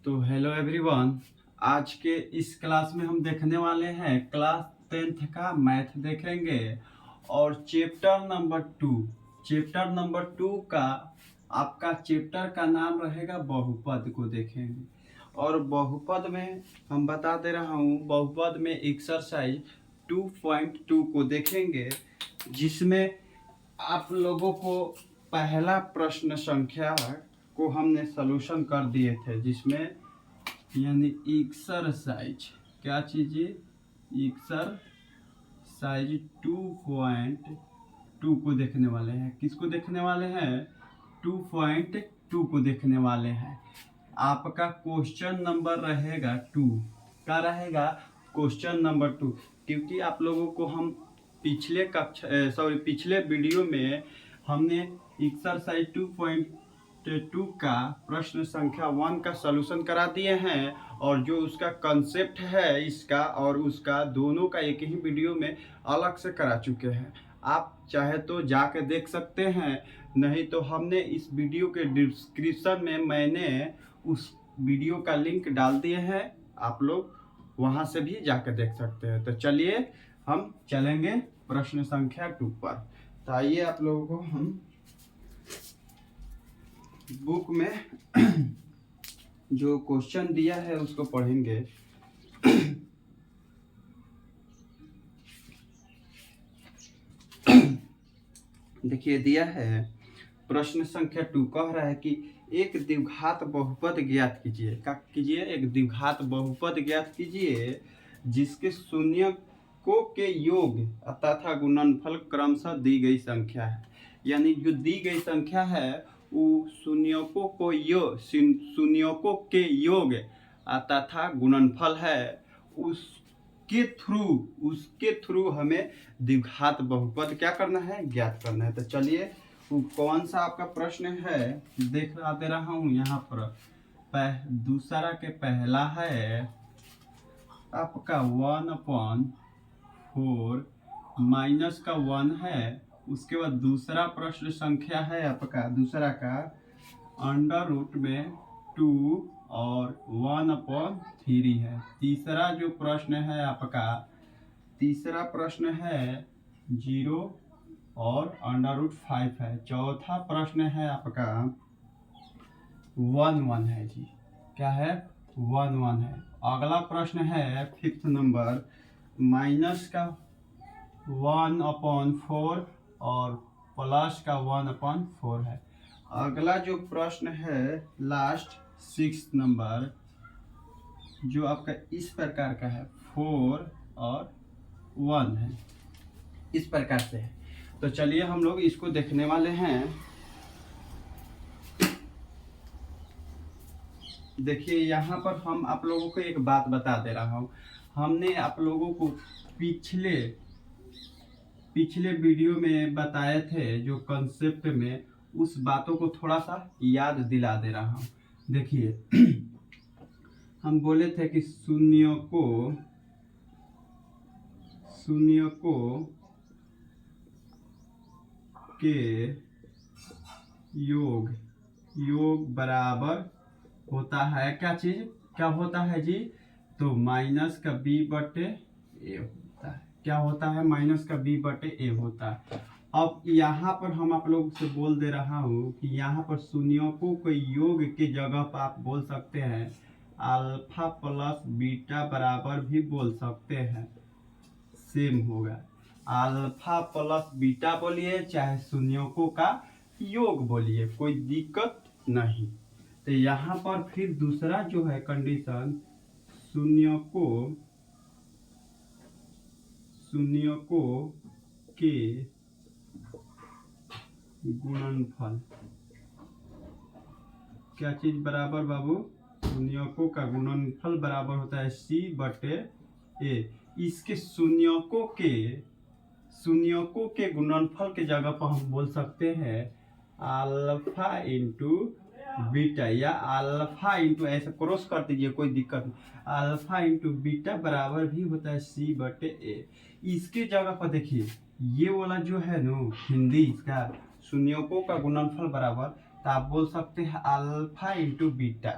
तो hello everyone. आज के इस क्लास में हम देखने वाले हैं क्लास 10th का मैथ देखेंगे और चैप्टर नंबर 2 का आपका चैप्टर का नाम रहेगा बहुपद को देखेंगे। और बहुपद में हम बता दे रहा हूँ, बहुपद में एक्सरसाइज 2.2 को देखेंगे, जिसमें आप लोगों को पहला प्रश्न संख्या को हमने सॉल्यूशन कर दिए थे, जिसमें यानी एक्सरसाइज क्या चीज़, एक्सरसाइज 2.2 को देखने वाले हैं। किसको देखने वाले हैं? 2.2 को देखने वाले हैं। आपका क्वेश्चन नंबर रहेगा 2 का रहेगा क्वेश्चन नंबर 2, क्योंकि आप लोगों को हम पिछले वीडियो में हमने एक्सरसाइज 2.2 का प्रश्न संख्या 1 का सॉल्यूशन करा दिए हैं, और जो उसका कंसेप्ट है इसका और उसका दोनों का एक ही वीडियो में अलग से करा चुके हैं। आप चाहे तो जाके देख सकते हैं, नहीं तो हमने इस वीडियो के डिस्क्रिप्शन में मैंने उस वीडियो का लिंक डाल दिए हैं, आप लोग वहां से भी जाकर देख सकते हैं। तो चलिए हम चलेंगे प्रश्न संख्या 2 पर। तो आइए आप लोगों को हम बुक में जो क्वेश्चन दिया है उसको पढ़ेंगे। देखिए दिया है प्रश्न संख्या 2, कह रहा है कि एक द्विघात बहुपद ज्ञात कीजिए। क्या कीजिए? एक द्विघात बहुपद ज्ञात कीजिए जिसके शून्यकों के योग तथा गुणनफल क्रमशः दी गई संख्या है। यानी जो दी गई संख्या है वो शून्यकों के योग तथा गुणनफल है, उसके थ्रू हमें द्विघात बहुपद क्या करना है? ज्ञात करना है। तो चलिए वो कौन सा आपका प्रश्न है दे रहा हूँ यहाँ पर। दूसरा के पहला है आपका 1/4 माइनस का 1 है। उसके बाद दूसरा प्रश्न संख्या है आपका दूसरा का √2 और 1/3 है। तीसरा जो प्रश्न है आपका तीसरा प्रश्न है 0 और √5 है। चौथा प्रश्न है आपका 1 है जी। क्या है? 1 है। अगला प्रश्न है 5th नंबर माइनस का 1/4 और प्लस का 1/4 है। अगला जो प्रश्न है लास्ट 6th नंबर जो आपका इस प्रकार का है 4 और 1 है, इस प्रकार से है। तो चलिए हम लोग इसको देखने वाले हैं। देखिए यहाँ पर हम आप लोगों को एक बात बता दे रहा हूँ। हमने आप लोगों को पिछले वीडियो में बताए थे जो कंसेप्ट में, उस बातों को थोड़ा सा याद दिला दे रहा हूँ। देखिए हम बोले थे कि शून्यकों के योग बराबर होता है क्या चीज? क्या होता है जी? तो माइनस का b/a होता है। क्या होता है? माइनस का b/a होता है। अब यहाँ पर हम आप लोगों से बोल दे रहा हूँ कि यहाँ पर शून्यकों के योग के जगह पर आप बोल सकते हैं अल्फा प्लस बीटा बराबर भी बोल सकते हैं, सेम होगा। अल्फा प्लस बीटा बोलिए चाहे शून्यकों का योग बोलिए, कोई दिक्कत नहीं। तो यहाँ पर फिर दूसरा जो है कंडीशन शून्यकों के गुणनफल, क्या चीज बराबर बाबू? शून्यकों का गुणनफल बराबर होता है c/a। इसके शून्यकों के गुणनफल के जगह पर हम बोल सकते हैं अल्फा इंटू बीटा, या अल्फा इंटू ऐसे क्रॉस कर दीजिए, कोई दिक्कत नहीं। अल्फा इंटू बीटा बराबर भी होता है c/a। इसके जगह पर देखिए ये वाला जो है ना हिंदी, इसका शून्यकों का गुणनफल बराबर, तो आप बोल सकते हैं अल्फा इंटू बीटा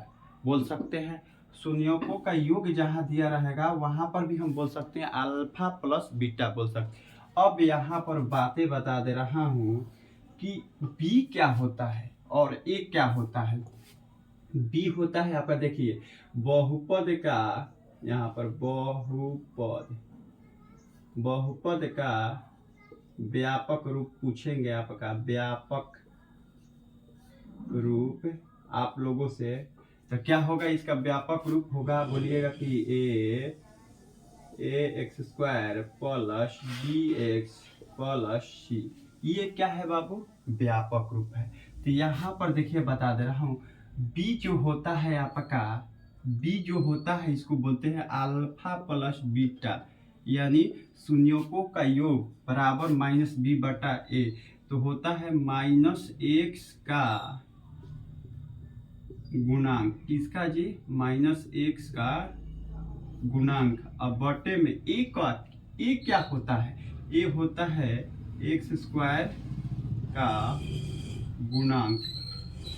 बोल सकते हैं। शून्यकों का योग जहाँ दिया रहेगा वहां पर भी हम बोल सकते हैं अल्फा प्लस बीटा बोल सकते हैं। अब यहाँ पर बातें बता दे रहा हूँ कि बी क्या होता है और ए क्या होता है। बी होता है आपका, देखिए बहुपद का, यहाँ पर बहुपद का व्यापक रूप पूछेंगे, आपका व्यापक रूप आप लोगों से, तो क्या होगा इसका व्यापक रूप होगा, बोलिएगा कि A X square plus B X plus C. ये क्या है बाबू, व्यापक रूप है। तो यहाँ पर देखिए बता दे रहा हूँ, बी जो होता है आपका, बी जो होता है इसको बोलते हैं अल्फा प्लस बीटा, यानी शून्यकों का योग बराबर माइनस बी बटा ए, तो होता है माइनस एक्स का गुणांक, किसका जी, माइनस एक्स का गुणांक। अब बटे में ए क्या होता है, ए होता है एक्स स्क्वायर का गुणांक।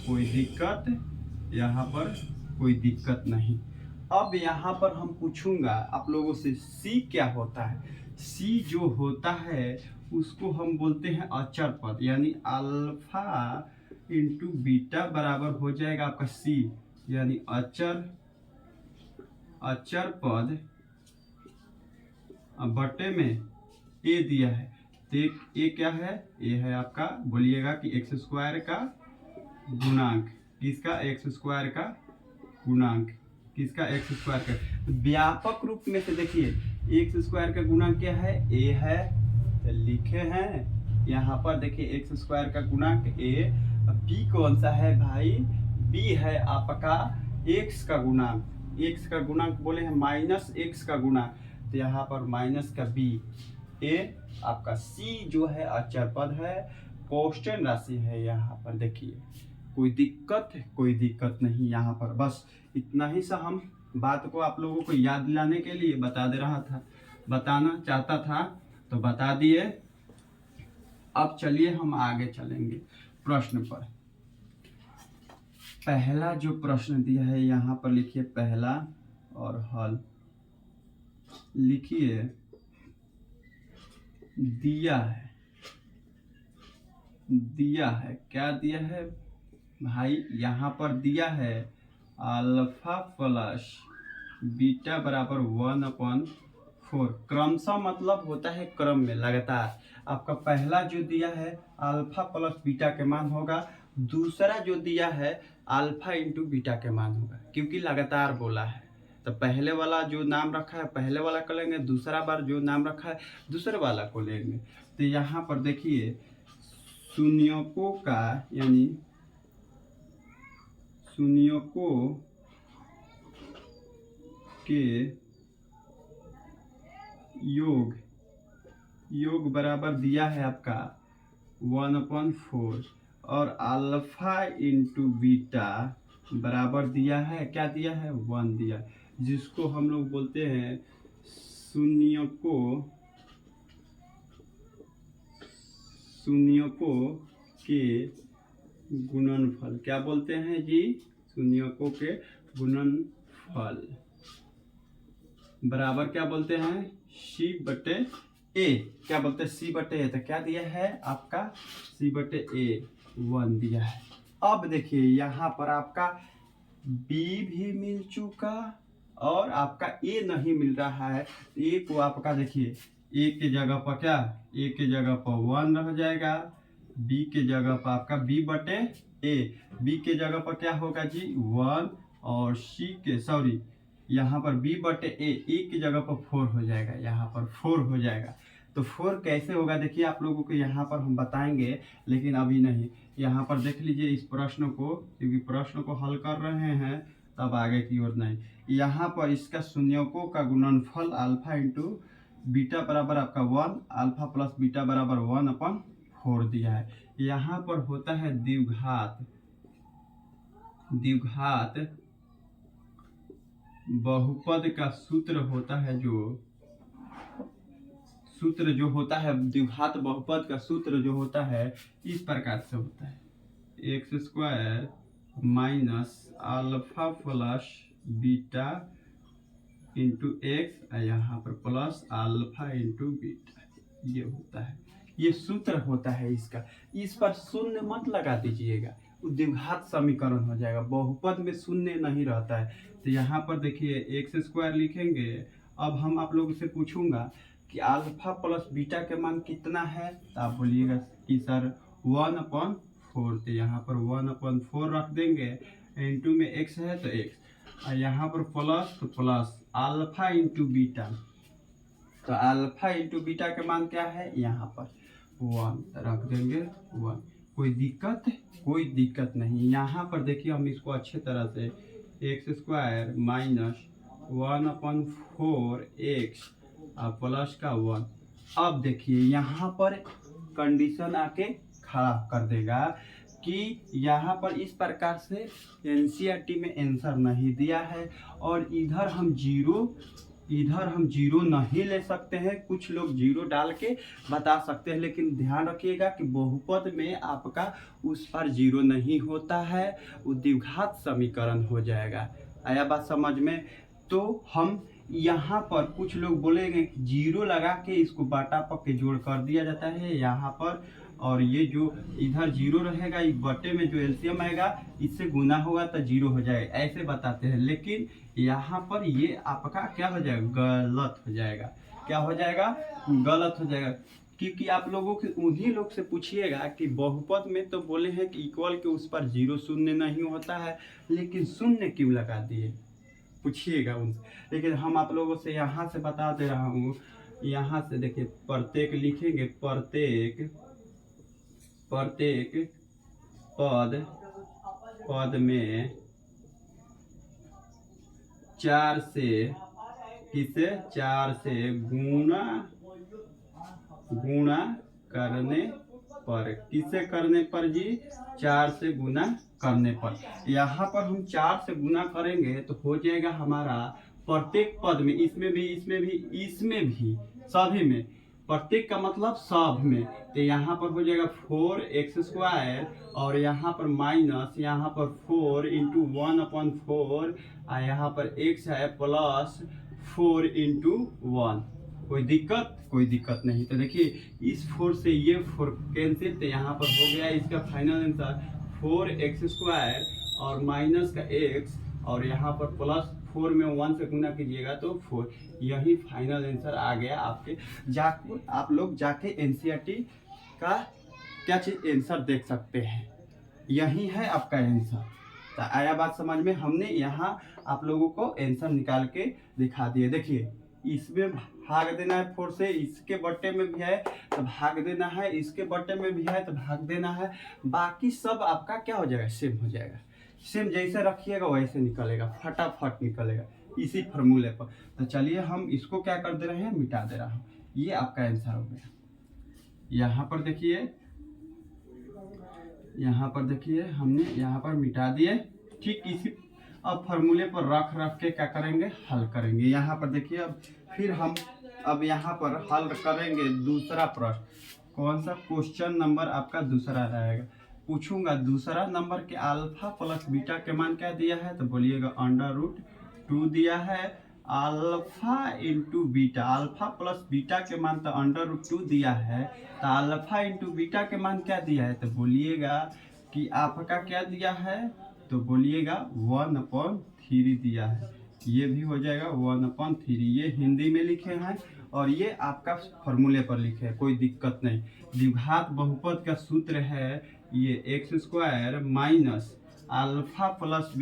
कोई दिक्कत, यहाँ पर कोई दिक्कत नहीं। अब यहाँ पर हम पूछूंगा आप लोगों से सी क्या होता है। सी जो होता है उसको हम बोलते हैं अचर पद, यानी अल्फा इंटू बीटा बराबर हो जाएगा आपका सी, यानी अचर पद बटे में ए दिया है। तो ए क्या है, ए है आपका, बोलिएगा कि एक्स स्क्वायर का गुणांक, किसका, एक्स स्क्वायर का गुणांक, किसका, एक्स स्क्वायर का। व्यापक रूप में से देखिए एक्स स्क्वायर का गुणांक क्या है, ए है, तो लिखे हैं यहाँ पर देखिए एक्स स्क्वायर का गुणांक ए। बी कौन सा है भाई, बी है आपका एक्स का गुणांक, एक्स का गुणांक बोले हैं माइनस एक्स का गुणांक, तो यहाँ पर माइनस का बी। ए आपका सी जो है अचर पद है, कांस्टेंट राशि है। यहाँ पर देखिए कोई दिक्कत नहीं, यहाँ पर बस इतना ही सा हम बात को आप लोगों को याद दिलाने के लिए बता दे रहा था, बताना चाहता था, तो बता दिए। अब चलिए हम आगे चलेंगे प्रश्न पर। पहला जो प्रश्न दिया है यहाँ पर लिखिए पहला, और हल लिखिए। दिया है क्या दिया है भाई, यहाँ पर दिया है अल्फा प्लस बीटा बराबर 1/4। क्रमशः मतलब होता है क्रम में, लगातार। आपका पहला जो दिया है अल्फा प्लस बीटा के मान होगा, दूसरा जो दिया है अल्फा इंटू बीटा के मान होगा, क्योंकि लगातार बोला है। तो पहले वाला जो नाम रखा है पहले वाला को लेंगे, दूसरा बार जो नाम रखा है दूसरे वाला को लेंगे। तो यहाँ पर देखिए शून्यकों का, यानी शून्यकों के योग बराबर दिया है आपका 1/4, और अल्फा इंटू बीटा बराबर दिया है, क्या दिया है, 1 दिया, जिसको हम लोग बोलते हैं शून्यकों के गुणनफल। क्या बोलते हैं जी, शून्यकों के गुणनफल बराबर क्या बोलते हैं, सी बटे ए। क्या बोलते हैं, सी बटे ए। तो क्या दिया है आपका, सी बटे ए 1 दिया है। अब देखिए यहाँ पर आपका बी भी मिल चुका और आपका ए नहीं मिल रहा है। ए को आपका देखिए ए के जगह पर क्या, ए के जगह पर 1 रह जाएगा, बी के जगह पर आपका बी बटे ए, बी के जगह पर क्या होगा जी 1, और सी के सॉरी यहाँ पर b बटे ए की जगह पर 4 हो जाएगा, यहाँ पर 4 हो जाएगा। तो 4 कैसे होगा देखिए आप लोगों को यहाँ पर हम बताएंगे, लेकिन अभी नहीं। यहाँ पर देख लीजिए इस प्रश्न को, क्योंकि प्रश्न को हल कर रहे हैं तब आगे की ओर नहीं। यहाँ पर इसका शून्यकों का गुणनफल अल्फा इंटू बीटा बराबर आपका 1, अल्फा प्लस बीटा बराबर 1/4 दिया है। यहाँ पर होता है द्विघात बहुपद का सूत्र होता है, जो होता है द्विघात बहुपद का सूत्र जो होता है इस प्रकार से होता है, x square minus alpha plus beta into x, यहाँ पर प्लस अल्फा इंटू बीटा, ये होता है, ये सूत्र होता है इसका। इस पर शून्य मत लगा दीजिएगा, द्विघात समीकरण हो जाएगा, बहुपद में शून्य नहीं रहता है। तो यहाँ पर देखिए एक्स स्क्वायर लिखेंगे। अब हम आप लोगों से पूछूंगा कि अल्फा प्लस बीटा के मान कितना है, तो आप बोलिएगा कि सर 1/4। तो यहाँ पर 1/4 रख देंगे, इंटू में एक्स है तो एक्स, और यहाँ पर प्लस तो प्लस अल्फा इंटू बीटा। तो अल्फा इंटू बीटा के मान क्या है, यहाँ पर 1 रख देंगे 1। कोई दिक्कत, कोई दिक्कत नहीं। यहाँ पर देखिए हम इसको अच्छे तरह से x square minus 1/4 x plus का 1। अब देखिए यहाँ पर कंडीशन आके खड़ा कर देगा कि यहाँ पर इस प्रकार से एनसीईआरटी में आंसर नहीं दिया है, और इधर हम जीरो नहीं ले सकते हैं। कुछ लोग जीरो डाल के बता सकते हैं, लेकिन ध्यान रखिएगा कि बहुपद में आपका उस पर जीरो नहीं होता है, वो द्विघात समीकरण हो जाएगा। आया बात समझ में? तो हम यहाँ पर कुछ लोग बोलेंगे कि जीरो लगा के इसको बाटा पक्के जोड़ कर दिया जाता है यहाँ पर, और ये जो इधर जीरो रहेगा, इस बटे में जो एलसीएम आएगा इससे गुना होगा तो जीरो हो जाएगा, ऐसे बताते हैं। लेकिन यहाँ पर ये आपका क्या हो जाएगा, गलत हो जाएगा। क्या हो जाएगा, गलत हो जाएगा। क्योंकि आप लोगों के उन्हीं लोग से पूछिएगा कि बहुपद में तो बोले हैं कि इक्वल के उस पर जीरो शून्य नहीं होता है, लेकिन शून्य क्यों लगा दिए, पूछिएगा उनसे। लेकिन हम आप लोगों से यहाँ से बता दे रहा हूँ, यहाँ से देखिए प्रत्येक लिखेंगे, प्रत्येक पद में 4 से गुणा करने पर, किसे करने पर जी, 4 से गुना करने पर। यहाँ पर हम 4 से गुना करेंगे तो हो जाएगा हमारा प्रत्येक पद में, इसमें भी सभी में, प्रत्येक का मतलब सब में। तो यहाँ पर हो जाएगा 4x², और यहाँ पर माइनस, यहाँ पर 4 इंटू 1/4, और यहाँ पर x है प्लस 4 इंटू 1। कोई दिक्कत नहीं। तो देखिए इस 4 से ये 4 कैंसिल, तो यहाँ पर हो गया इसका फाइनल आंसर 4x² और माइनस का x, और यहाँ पर प्लस 4 में 1 से गुना कीजिएगा तो 4। यही फाइनल आंसर आ गया आपके। आप लोग जाके एनसीईआरटी का क्या चीज आंसर देख सकते हैं, यही है आपका आंसर। तो आया बात समझ में? हमने यहाँ आप लोगों को आंसर निकाल के दिखा दिए। देखिए इसमें भाग देना है 4 से, इसके बट्टे में भी है तो भाग देना है, इसके बट्टे में भी है तो भाग देना है। बाकी सब आपका क्या हो जाएगा, सेम हो जाएगा। सेम जैसे रखिएगा वैसे निकलेगा, फटाफट निकलेगा इसी फार्मूले पर। तो चलिए हम इसको क्या कर दे रहे हैं, मिटा दे रहा हूँ। ये आपका आंसर हो गया। यहाँ पर देखिए हमने यहाँ पर मिटा दिए। ठीक इसी अब फार्मूले पर रख के क्या करेंगे, हल करेंगे। यहाँ पर देखिए अब यहाँ पर हल करेंगे दूसरा प्रश्न। कौन सा क्वेश्चन नंबर आपका दूसरा रहेगा, पूछूंगा दूसरा नंबर के अल्फा प्लस बीटा के मान क्या दिया है, तो बोलिएगा √2 दिया है। Alpha into beta, alpha plus beta के मान तो √2 दिया है, तो अल्फा इंटू बीटा के मान क्या दिया है, तो बोलिएगा कि आपका क्या दिया है, तो बोलिएगा 1/3 दिया है। ये भी हो जाएगा 1/3, ये हिंदी में लिखे हैं और ये आपका फॉर्मूले पर लिखे हैं, कोई दिक्कत नहीं। द्विघात बहुपद का सूत्र है ये x² minus alpha plus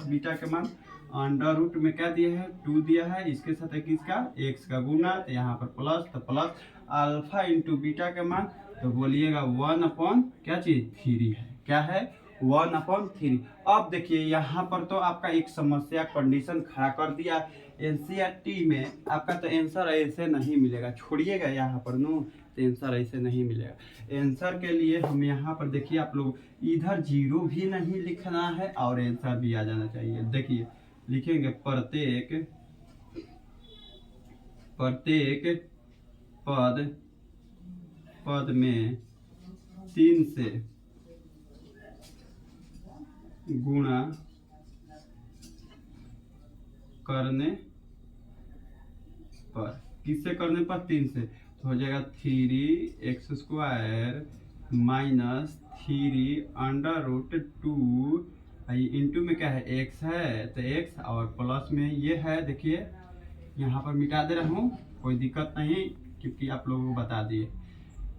beta के मान √ में क्या दिया है, 2 दिया है, इसके साथ किसका, x का गुना, तो यहाँ पर प्लस, तो प्लस अल्फा इंटू बीटा के मान, तो बोलिएगा 1/3 है। क्या है, 1/3। अब देखिए यहाँ पर तो आपका एक समस्या कंडीशन खड़ा कर दिया। एनसीईआरटी में आपका तो आंसर ऐसे नहीं मिलेगा, छोड़िएगा यहाँ पर नो, तो आंसर ऐसे नहीं मिलेगा। आंसर के लिए हम यहाँ पर देखिए, आप लोग इधर जीरो भी नहीं लिखना है और आंसर भी आ जाना चाहिए। देखिए लिखेंगे प्रत्येक पद में 3 गुणा करने पर, किससे करने पर, 3 से, तो हो जाएगा 3x² माइनस 3√2 इंटू में क्या है x है तो x और प्लस में ये है, देखिए यहाँ पर मिटा दे रहा हूँ, कोई दिक्कत नहीं क्योंकि आप लोगों को बता दिए।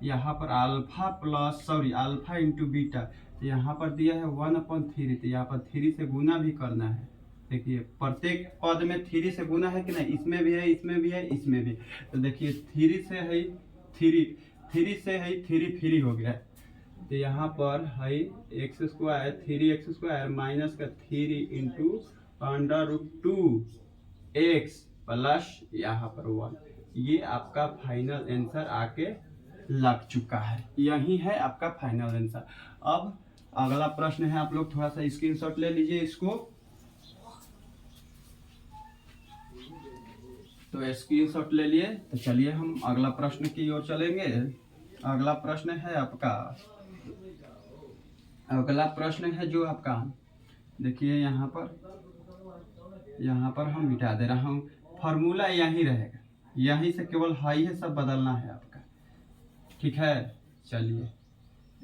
यहाँ पर अल्फा इंटू बीटा, तो यहाँ पर दिया है 1/3, तो यहाँ पर 3 से गुना भी करना है। देखिए प्रत्येक पद में 3 से गुना है कि नहीं, इसमें भी है, इसमें भी है, इसमें भी। तो देखिए 3 से है 3 से है 3 फ्री हो गया, तो यहाँ पर है x² 3x² माइनस का 3 इंटू √2x प्लस यहाँ पर 1। ये आपका फाइनल आंसर आके लग चुका है, यही है आपका फाइनल आंसर। अब अगला प्रश्न है, आप लोग थोड़ा सा स्क्रीनशॉट ले लीजिए इसको। तो स्क्रीनशॉट ले लिए, तो चलिए हम अगला प्रश्न की ओर चलेंगे। अगला प्रश्न है आपका, अगला प्रश्न है जो आपका, देखिए यहाँ पर हम मिटा दे रहा हूँ, फार्मूला यही रहेगा, यहीं से केवल हाई है, सब बदलना है आपका, ठीक है। चलिए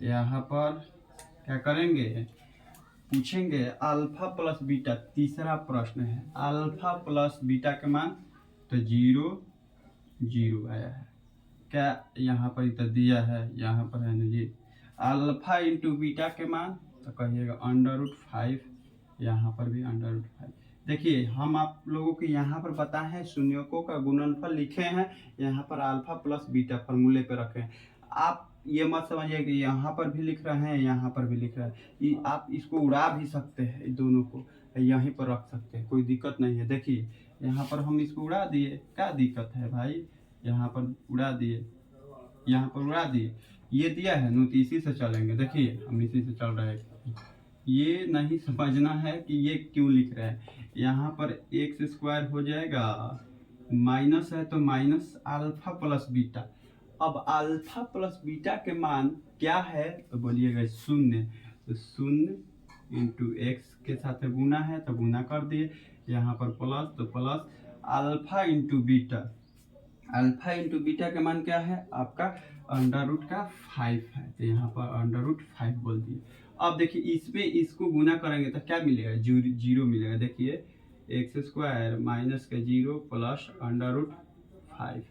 यहाँ पर क्या करेंगे, पूछेंगे अल्फा प्लस बीटा, तीसरा प्रश्न है, अल्फा प्लस बीटा के मान, तो 0 0 आया है, क्या यहाँ पर इतना दिया है, यहाँ पर है ना जी, अल्फा इंटू बीटा के मान, तो कहिएगा √5, यहाँ पर भी √5। देखिए हम आप लोगों को यहाँ पर बताए हैं शून्यकों का गुणनफल लिखे हैं, यहाँ पर अल्फा प्लस बीटा फॉर्मूले पे रखे हैं। आप ये मत समझिए कि यहाँ पर भी लिख रहे हैं, यहाँ पर भी लिख रहे हैं, आप इसको उड़ा भी सकते हैं, दोनों को यहीं पर रख सकते हैं, कोई दिक्कत नहीं है। देखिए यहाँ पर हम इसको उड़ा दिए, क्या दिक्कत है भाई, यहाँ पर उड़ा दिए, यहाँ पर उड़ा दिए, ये दिया है नो, इसी से चलेंगे। देखिए हम इसी से चल रहे हैं, ये नहीं समझना है कि ये क्यों लिख रहे हैं। यहाँ पर x² हो जाएगा, माइनस है तो माइनस अल्फा प्लस बीटा। अब अल्फा प्लस बीटा के मान क्या है, तो बोलिएगा 0, तो 0 इंटू एक्स के साथ गुना है तो गुना कर दिए, यहाँ पर प्लस तो plus alpha into beta, alpha into beta का मान क्या है आपका √5 है, तो यहाँ पर √5 बोल दिए। अब देखिए इसमें इसको गुना करेंगे तो क्या मिलेगा, 0 मिलेगा। देखिए x² माइनस का 0 प्लस √5,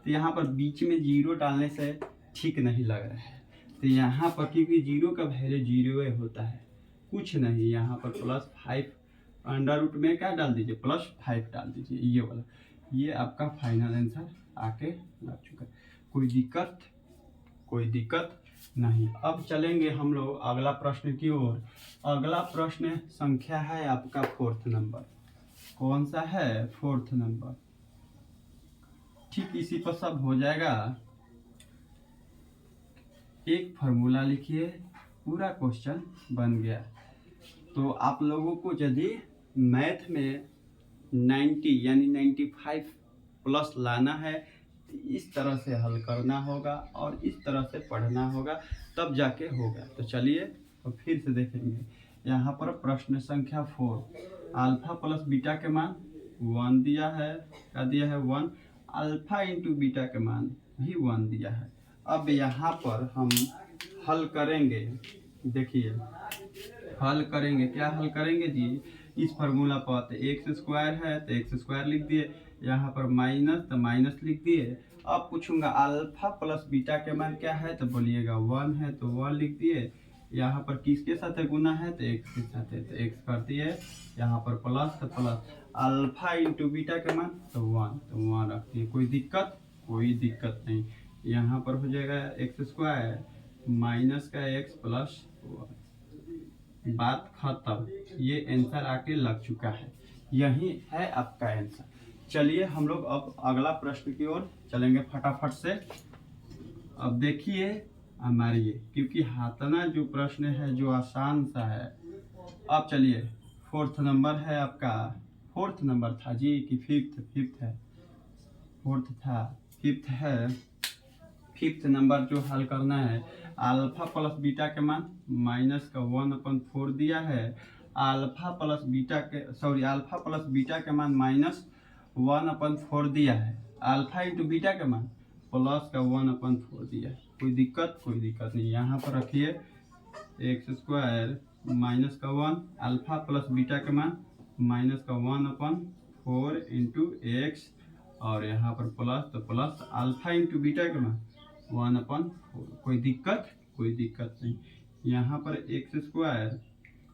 तो यहाँ पर बीच में 0 डालने से ठीक नहीं लग रहा है, तो यहाँ पर क्योंकि 0 का वैल्यू 0 होता है, कुछ नहीं, यहाँ पर +5 अंडर में क्या डाल दीजिए, +5 डाल दीजिए, ये वाला, ये आपका फाइनल आंसर आके लग चुका है। कोई दिक्कत नहीं। अब चलेंगे हम लोग अगला प्रश्न की ओर। अगला प्रश्न संख्या है आपका 4th नंबर। कौन सा है, 4th नंबर। ठीक इसी पर सब हो जाएगा। एक फार्मूला लिखिए, पूरा क्वेश्चन बन गया। तो आप लोगों को यदि मैथ में 90 यानी 95 प्लस लाना है तो इस तरह से हल करना होगा और इस तरह से पढ़ना होगा, तब जाके होगा। तो चलिए तो फिर से देखेंगे। यहाँ पर प्रश्न संख्या 4, अल्फा प्लस बीटा के मान 1 दिया है, क्या दिया है 1, अल्फा इंटू बीटा के मान भी 1 दिया है। अब यहाँ पर हम हल करेंगे, देखिए हल करेंगे, क्या हल करेंगे जी, इस फार्मूला पर तो x² है तो x² लिख दिए, यहाँ पर माइनस तो माइनस लिख दिए। अब पूछूंगा अल्फा प्लस बीटा के मान क्या है, तो बोलिएगा 1 है तो 1 लिख दिए। यहाँ पर किसके साथ गुना है, तो x के साथ है तो x कर दिए। यहाँ पर प्लस तो प्लस अल्फा इंटू बीटा के मान तो 1 तो 1 रख दिए। कोई दिक्कत नहीं। यहाँ पर हो जाएगा x² माइनस का x प्लस 1, बात खत्म। ये आंसर आके लग चुका है, यही है आपका आंसर। चलिए हम लोग अब अगला प्रश्न की ओर चलेंगे फटाफट से। अब देखिए हमारी, क्योंकि हाथना जो प्रश्न है जो आसान सा है। अब चलिए 4th नंबर है आपका, 4th नंबर था जी कि 5th है, 4th था, 5th है। 5th नंबर जो हल करना है, अल्फा प्लस बीटा के मान माइनस का 1/4 दिया है। अल्फा प्लस बीटा के मान माइनस 1/4 दिया है। अल्फा इंटू बीटा के मान प्लस का 1/4 दिया है। कोई दिक्कत नहीं। यहाँ पर रखिए x² माइनस का 1, अल्फा प्लस बीटा के मान माइनस का 1/4 इंटू एक्स, और यहाँ पर प्लस, तो प्लस अल्फा इंटू बीटा के मान 1/4। कोई दिक्कत नहीं। यहाँ पर x²,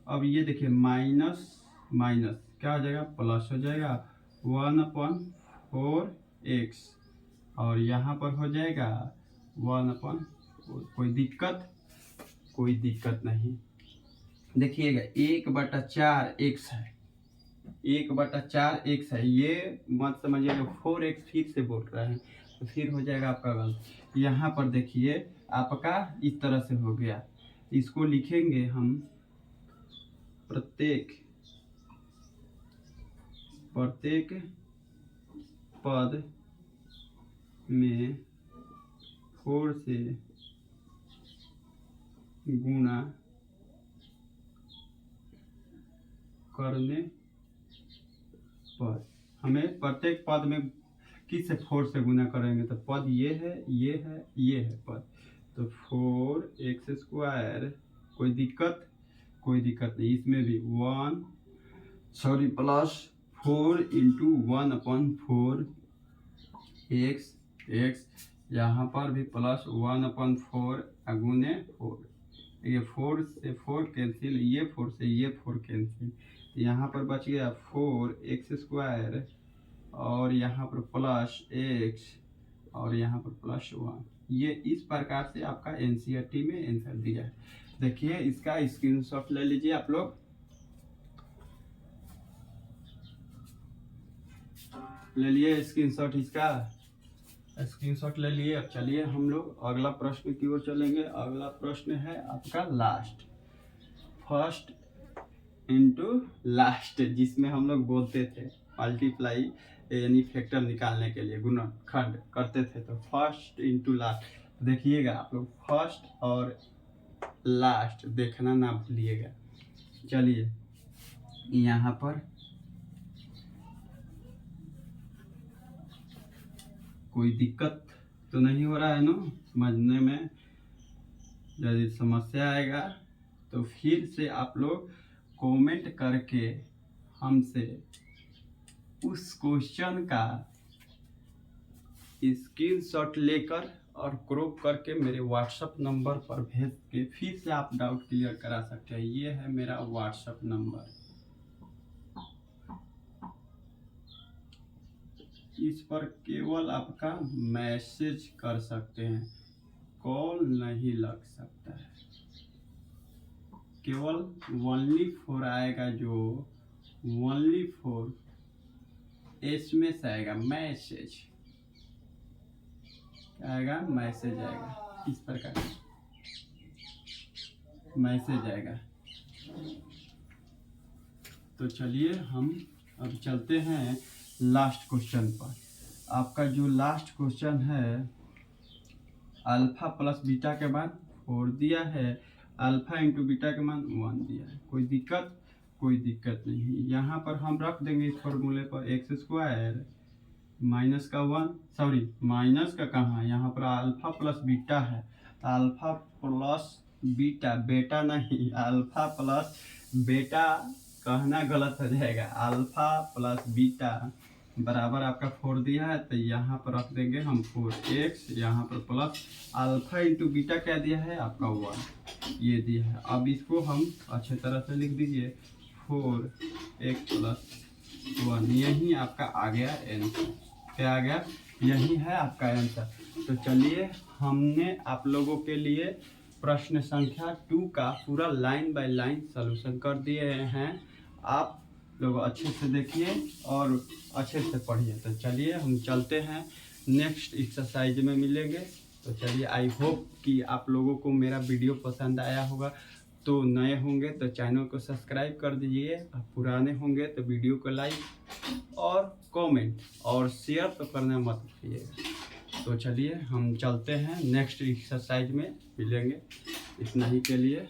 अब ये देखिए माइनस माइनस क्या हो जाएगा, प्लस हो जाएगा 1/4 x, और यहाँ पर हो जाएगा 1/4। कोई दिक्कत नहीं। देखिएगा 1/4 x है, 1/4 x है। ये मत समझिएगा 4x फिर से बोल रहे हैं, तो फिर हो जाएगा आपका गलत। यहाँ पर देखिए आपका इस तरह से हो गया। इसको लिखेंगे हम प्रत्येक पद में 4 से गुणा करने पर, हमें प्रत्येक पद में किस से 4 से गुना करेंगे, तो पद ये है पद, तो 4x²। कोई दिक्कत नहीं। इसमें भी प्लस 4 इंटू 1/4 x, यहाँ पर भी प्लस 1/4 गुने 4। ये 4 से 4 कैंसिल, ये 4 से ये 4 कैंसिल, यहाँ पर बच गया 4x², और यहाँ पर प्लस x, और यहाँ पर प्लस 1। ये इस प्रकार से आपका एनसीईआरटी में आंसर दिया है। देखिए इसका स्क्रीनशॉट ले लीजिए आप लोग, ले लिए स्क्रीनशॉट, इसका स्क्रीनशॉट ले लिए। अब चलिए हम लोग अगला प्रश्न की ओर चलेंगे। अगला प्रश्न है आपका फर्स्ट इंटू लास्ट, जिसमें हम लोग बोलते थे मल्टीप्लाई यानी फैक्टर निकालने के लिए गुणनखंड करते थे, तो फर्स्ट इंटू लास्ट। देखिएगा आप लोग फर्स्ट और लास्ट देखना ना भूलिएगा। चलिए यहाँ पर कोई दिक्कत तो नहीं हो रहा है ना समझने में? यदि समस्या आएगा तो फिर से आप लोग कमेंट करके हमसे उस क्वेश्चन का स्क्रीनशॉट लेकर और क्रॉप करके मेरे व्हाट्सएप नंबर पर भेज के फिर से आप डाउट क्लियर करा सकते हैं। ये है मेरा व्हाट्सएप नंबर, इस पर केवल आपका मैसेज कर सकते हैं, कॉल नहीं लग सकता है। केवल ओनली फॉर आएगा, जो ओनली फॉर एसएमएस आएगा, मैसेज आएगा, मैसेज आएगा, इस प्रकार मैसेज आएगा। तो चलिए हम अब चलते हैं लास्ट क्वेश्चन पर। आपका जो लास्ट क्वेश्चन है, अल्फा प्लस बीटा के बाद 4 दिया है, अल्फा इंटू बीटा के मान 1 दिया है। कोई दिक्कत नहीं। यहाँ पर हम रख देंगे इस फॉर्मूले पर x² माइनस का 1, माइनस का कहाँ, यहाँ पर अल्फा प्लस बीटा है, अल्फा प्लस बीटा, बेटा नहीं, अल्फा प्लस बेटा कहना गलत हो जाएगा। अल्फा प्लस बीटा बराबर आपका 4 दिया है, तो यहाँ पर रख देंगे हम 4x, यहाँ पर प्लस अल्फा इंटू बीटा क्या दिया है आपका 1, ये दिया है। अब इसको हम अच्छे तरह से लिख दीजिए 4x + 1, यही आपका आ गया आंसर। क्या आ गया? यही है आपका आंसर। तो चलिए हमने आप लोगों के लिए प्रश्न संख्या 2 का पूरा लाइन बाय लाइन सॉल्यूशन कर दिए हैं। आप लोग अच्छे से देखिए और अच्छे से पढ़िए। तो चलिए हम चलते हैं, नेक्स्ट एक्सरसाइज में मिलेंगे। तो चलिए, आई होप कि आप लोगों को मेरा वीडियो पसंद आया होगा। तो नए होंगे तो चैनल को सब्सक्राइब कर दीजिए, पुराने होंगे तो वीडियो को लाइक और कमेंट और शेयर तो करना मत भूलिएगा। तो चलिए हम चलते हैं, नेक्स्ट एक्सरसाइज में मिलेंगे। इतना ही के लिए